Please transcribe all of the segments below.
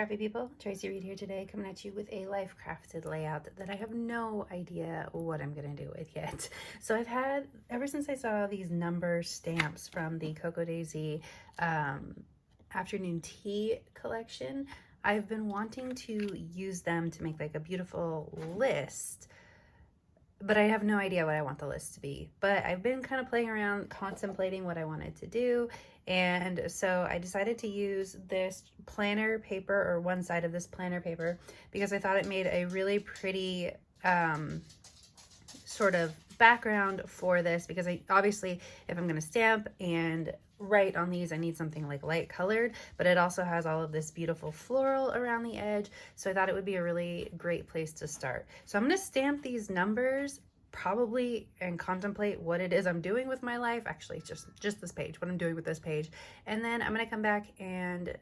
Crafty people, Tracy Reed here today, coming at you with a life crafted layout that I have no idea what I'm gonna do with yet. So I've had, ever since I saw these number stamps from the Cocoa Daisy afternoon tea collection, I've been wanting to use them to make like a beautiful list, but I have no idea what I want the list to be. But I've been kind of playing around, contemplating what I wanted to do. And so I decided to use this planner paper, or one side of this planner paper, because I thought it made a really pretty sort of background for this, because obviously if I'm going to stamp and write on these, I need something like light colored, but it also has all of this beautiful floral around the edge. So I thought it would be a really great place to start. So I'm going to stamp these numbers probably and contemplate what it is I'm doing with my life. Actually, just this page, what I'm doing with this page. And then I'm going to come back and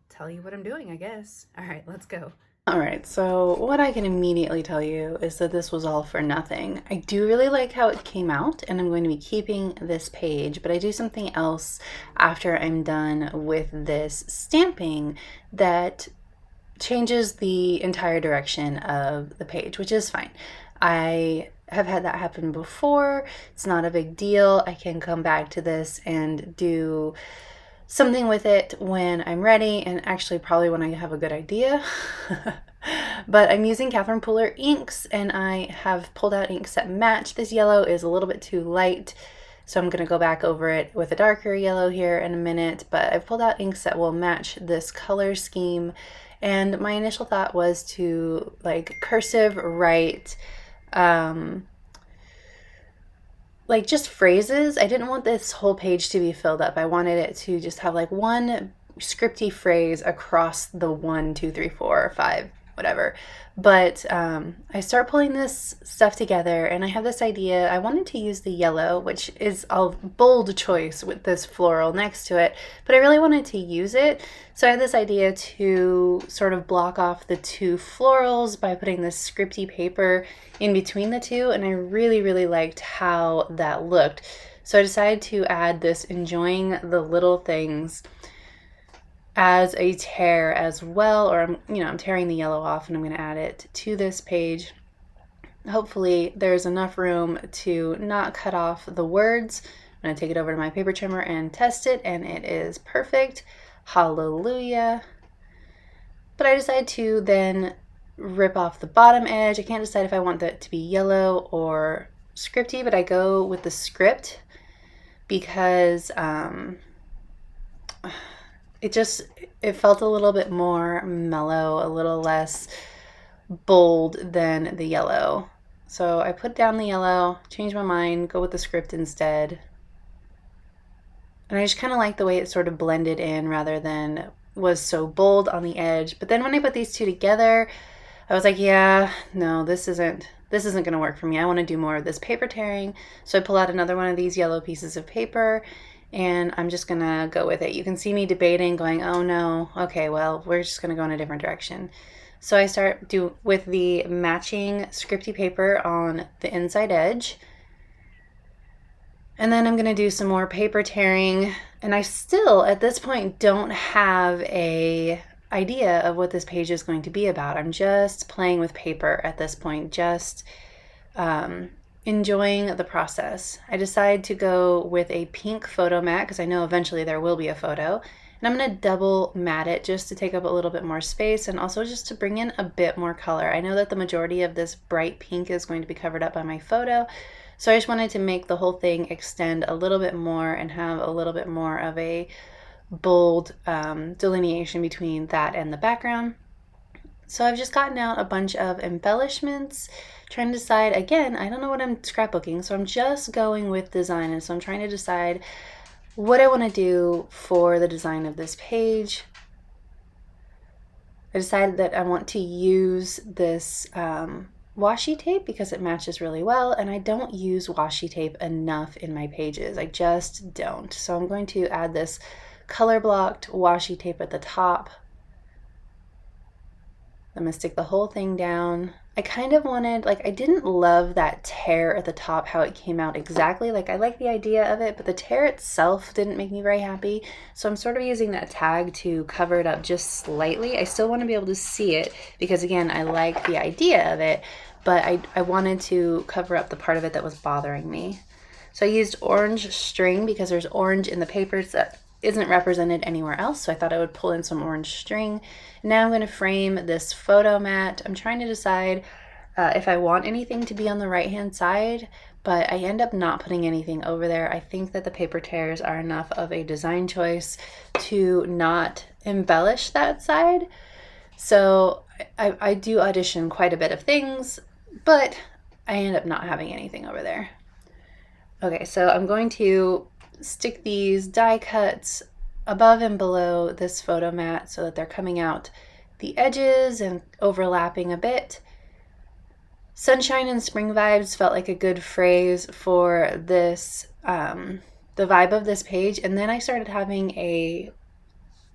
tell you what I'm doing, I guess. All right, let's go. All right, so what I can immediately tell you is that this was all for nothing. I do really like how it came out, and I'm going to be keeping this page, but I do something else after I'm done with this stamping that changes the entire direction of the page, which is fine. I have had that happen before. It's not a big deal. I can come back to this and do something with it when I'm ready, and actually probably when I have a good idea. But I'm using Catherine Pooler inks, and I have pulled out inks that match. This yellow is a little bit too light, so I'm going to go back over it with a darker yellow here in a minute, but I've pulled out inks that will match this color scheme. And my initial thought was to like cursive write like just phrases. I didn't want this whole page to be filled up. I wanted it to just have like one scripty phrase across the 1, 2, 3, 4, 5, whatever. But I start pulling this stuff together, and I have this idea. I wanted to use the yellow, which is a bold choice with this floral next to it, but I really wanted to use it. So I had this idea to sort of block off the two florals by putting this scripty paper in between the two, and I really, really liked how that looked. So I decided to add this enjoying the little things as a tear as well, or I'm tearing the yellow off and I'm going to add it to this page. Hopefully there's enough room to not cut off the words. I'm going to take it over to my paper trimmer and test it, and it is perfect. Hallelujah. But I decided to then rip off the bottom edge. I can't decide if I want that to be yellow or scripty, but I go with the script because it felt a little bit more mellow, a little less bold than the yellow. So I put down the yellow, changed my mind, go with the script instead. And I just kind of like the way it sort of blended in rather than was so bold on the edge. But then when I put these two together, I was like, yeah, no, this isn't going to work for me. I want to do more of this paper tearing. So I pull out another one of these yellow pieces of paper, and I'm just gonna go with it. You can see me debating, going, oh no, okay, well, we're just gonna go in a different direction. So I start with the matching scripty paper on the inside edge. And then I'm gonna do some more paper tearing. And I still, at this point, don't have a idea of what this page is going to be about. I'm just playing with paper at this point, just enjoying the process. I decided to go with a pink photo mat because I know eventually there will be a photo. And I'm going to double mat it just to take up a little bit more space, and also just to bring in a bit more color. I know that the majority of this bright pink is going to be covered up by my photo, so I just wanted to make the whole thing extend a little bit more and have a little bit more of a bold delineation between that and the background. So I've just gotten out a bunch of embellishments, trying to decide, again, I don't know what I'm scrapbooking, so I'm just going with design. And so I'm trying to decide what I want to do for the design of this page. I decided that I want to use this washi tape because it matches really well, and I don't use washi tape enough in my pages. I just don't. So I'm going to add this color blocked washi tape at the top. I'm going to stick the whole thing down I kind of wanted, like, I didn't love that tear at the top, how it came out exactly. Like, I like the idea of it, but the tear itself didn't make me very happy. So I'm sort of using that tag to cover it up just slightly. I still want to be able to see it because, again, I like the idea of it, but I wanted to cover up the part of it that was bothering me. So I used orange string because there's orange in the papers that isn't represented anywhere else, so I thought I would pull in some orange string. Now I'm going to frame this photo mat. I'm trying to decide if I want anything to be on the right hand side, but I end up not putting anything over there. I think that the paper tears are enough of a design choice to not embellish that side. So I do audition quite a bit of things, but I end up not having anything over there. Okay, so I'm going to stick these die cuts above and below this photo mat so that they're coming out the edges and overlapping a bit. Sunshine and spring vibes felt like a good phrase for this, the vibe of this page. And then I started having a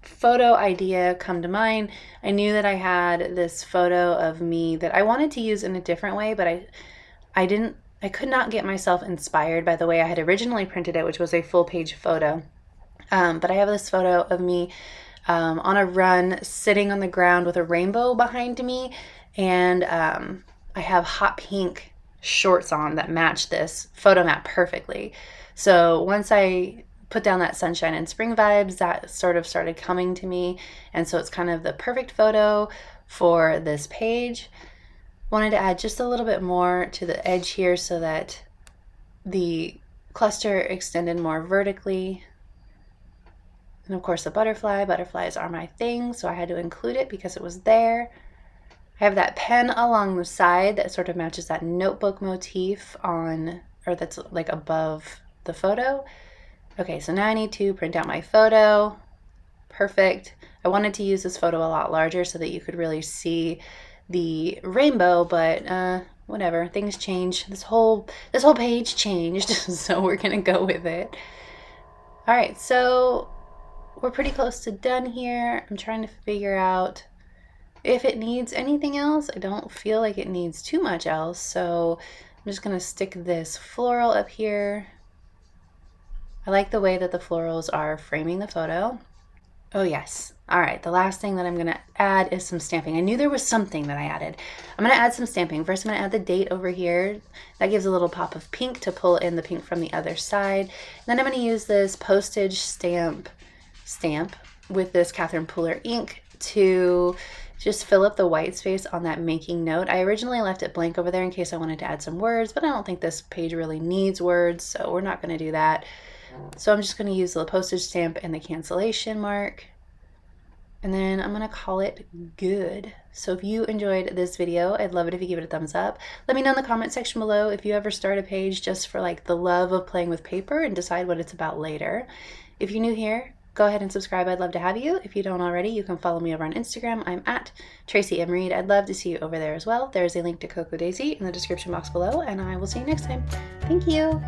photo idea come to mind. I knew that I had this photo of me that I wanted to use in a different way, but I could not get myself inspired by the way I had originally printed it, which was a full page photo. But I have this photo of me on a run, sitting on the ground with a rainbow behind me, and I have hot pink shorts on that match this photo mat perfectly. So once I put down that sunshine and spring vibes, that sort of started coming to me, and so it's kind of the perfect photo for this page. Wanted to add just a little bit more to the edge here so that the cluster extended more vertically. And of course the butterflies are my thing, so I had to include it because it was there. I have that pen along the side that sort of matches that notebook motif that's like above the photo. Okay, so now I need to print out my photo. Perfect. I wanted to use this photo a lot larger so that you could really see the rainbow, but whatever, things change. This whole page changed, so we're gonna go with it. All right, so we're pretty close to done here. I'm trying to figure out if it needs anything else. I don't feel like it needs too much else, so I'm just gonna stick this floral up here. I like the way that the florals are framing the photo. Oh yes. All right, the last thing that I'm gonna add is some stamping. I knew there was something that I added. I'm gonna add some stamping. First, I'm gonna add the date over here. That gives a little pop of pink to pull in the pink from the other side. And then I'm gonna use this postage stamp with this Catherine Pooler ink to just fill up the white space on that making note. I originally left it blank over there in case I wanted to add some words, but I don't think this page really needs words, so we're not gonna do that. So I'm just going to use the postage stamp and the cancellation mark, and then I'm going to call it good. So if you enjoyed this video, I'd love it if you give it a thumbs up. Let me know in the comment section below if you ever start a page just for like the love of playing with paper and decide what it's about later. If you're new here, go ahead and subscribe. I'd love to have you. If you don't already, you can follow me over on Instagram. I'm at Tracy M. Reed. I'd love to see you over there as well. There's a link to Coco Daisy in the description box below, and I will see you next time. Thank you.